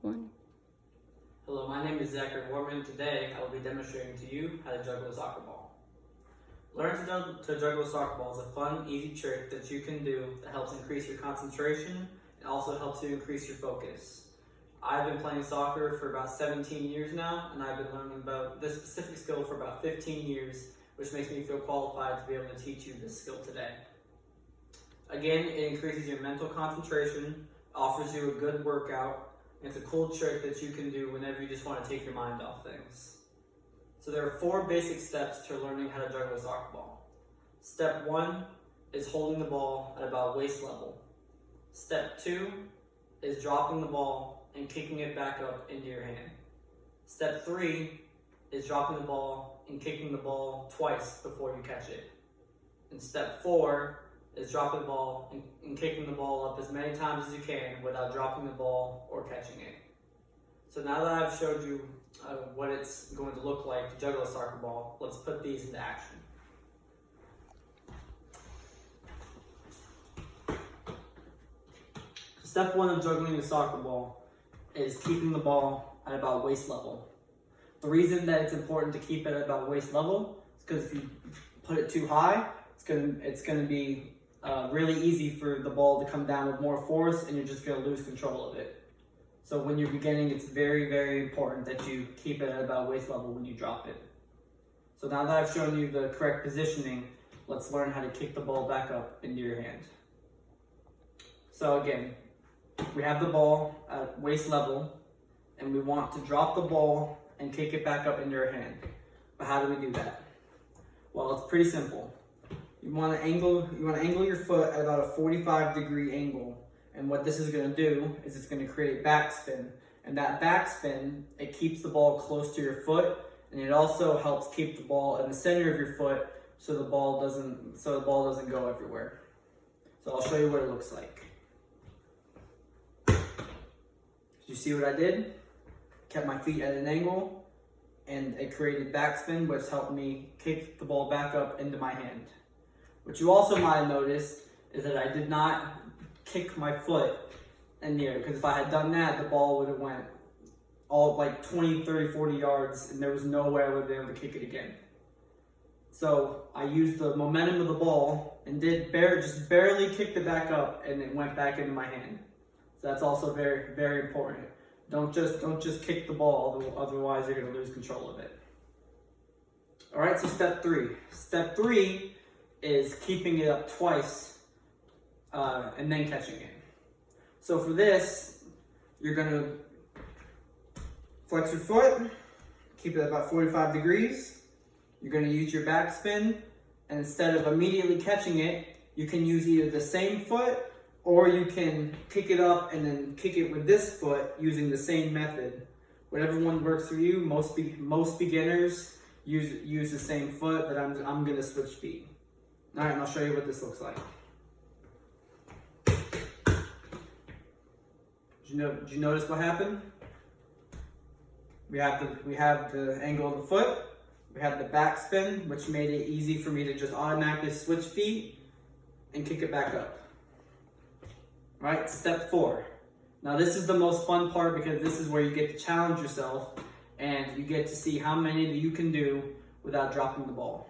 One. Hello, my name is Zackery Wortman. Today I will be demonstrating to you how to juggle a soccer ball. Learning to juggle a soccer ball is a fun, easy trick that you can do that helps increase your concentration and also helps you increase your focus. I've been playing soccer for about 17 years now, and I've been learning about this specific skill for about 15 years, which makes me feel qualified to be able to teach you this skill today. Again, it increases your mental concentration, offers you a good workout. It's a cool trick that you can do whenever you just want to take your mind off things. So there are 4 basic steps to learning how to juggle a soccer ball. Step 1 is holding the ball at about waist level. Step 2 is dropping the ball and kicking it back up into your hand. Step 3 is dropping the ball and kicking the ball twice before you catch it. And step 4 is dropping the ball and kicking the ball up as many times as you can without dropping the ball or catching it. So now that I've showed you what it's going to look like to juggle a soccer ball, let's put these into action. Step 1 of juggling a soccer ball is keeping the ball at about waist level. The reason that it's important to keep it at about waist level is because if you put it too high, it's going to be really easy for the ball to come down with more force, and you're just going to lose control of it. So when you're beginning, it's very, very important that you keep it at about waist level when you drop it. So now that I've shown you the correct positioning, let's learn how to kick the ball back up into your hand. So again, we have the ball at waist level, and we want to drop the ball and kick it back up into your hand. But how do we do that? Well, it's pretty simple. You want to angle your foot at about a 45-degree angle. And what this is going to do is it's going to create backspin. And that backspin, it keeps the ball close to your foot, and it also helps keep the ball in the center of your foot so the ball doesn't go everywhere. So I'll show you what it looks like. You see what I did? Kept my feet at an angle, and it created backspin, which helped me kick the ball back up into my hand. What you also might have noticed is that I did not kick my foot in the air, because if I had done that, the ball would have went all like 20, 30, 40 yards, and there was no way I would have been able to kick it again. So I used the momentum of the ball and just barely kicked it back up, and it went back into my hand. So that's also very, very important. Don't just kick the ball, otherwise you're going to lose control of it. All right, so step 3. Step 3 is keeping it up twice and then catching it. So for this, you're going to flex your foot, keep it at about 45 degrees. You're going to use your backspin, and instead of immediately catching it, you can use either the same foot, or you can kick it up and then kick it with this foot using the same method. Whatever one works for you. Most beginners use the same foot, but I'm going to switch feet. All right, and I'll show you what this looks like. Did you notice what happened? We have the angle of the foot. We have the backspin, which made it easy for me to just automatically switch feet and kick it back up. All right, step 4. Now this is the most fun part, because this is where you get to challenge yourself and you get to see how many that you can do without dropping the ball.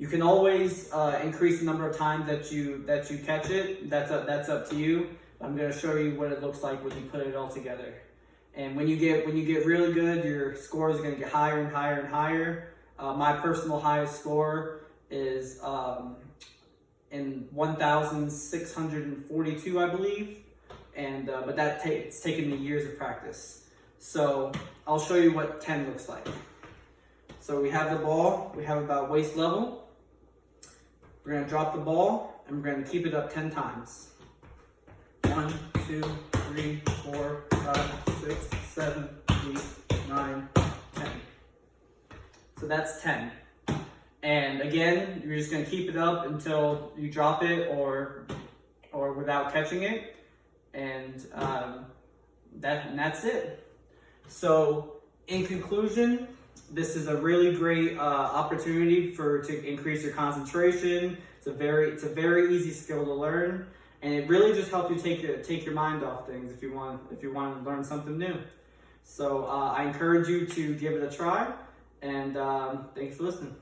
You can always increase the number of times that you catch it. That's up to you. I'm going to show you what it looks like when you put it all together. And when you get really good, your score is going to get higher and higher and higher. My personal highest score is in 1,642, I believe. And but it's taken me years of practice. So I'll show you what 10 looks like. So we have the ball. We have about waist level. We're going to drop the ball, and we're going to keep it up 10 times. 1, 2, 3, 4, 5, 6, 7, 8, 9, 10. So that's 10. And again, you're just going to keep it up until you drop it or without catching it. And that's it. So in conclusion, this is a really great opportunity to increase your concentration. It's a very easy skill to learn. and it really just helps you take your mind off things if you want to learn something new. So I encourage you to give it a try, and thanks for listening.